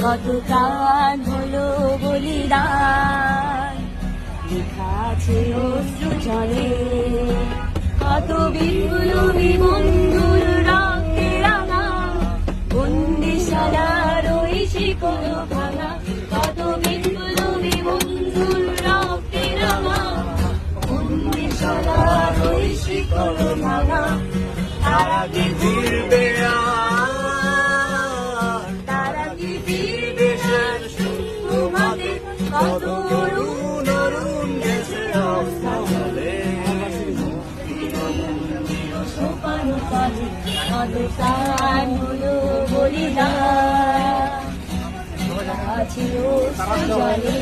কত প্রাণ হলো বলিদান, লেখা আছে অশ্রু জলে। কত বিপ্লবী বন্ধুর রক্তে রাঙা, বন্দিশালার ওই শিকল ভাঙা। কত বিপ্লবী বন্ধুর রক্তে রাঙা, বন্দিশালার ওই শিকল ভাঙা। তারা কি ফিরবে তারা কি ফিরবে তোমাদের? কত অরুণ অরুণ গেছে রক্তজলে। সোপানো পথে কত প্রাণ হলো বলিদান, ছিল জলে।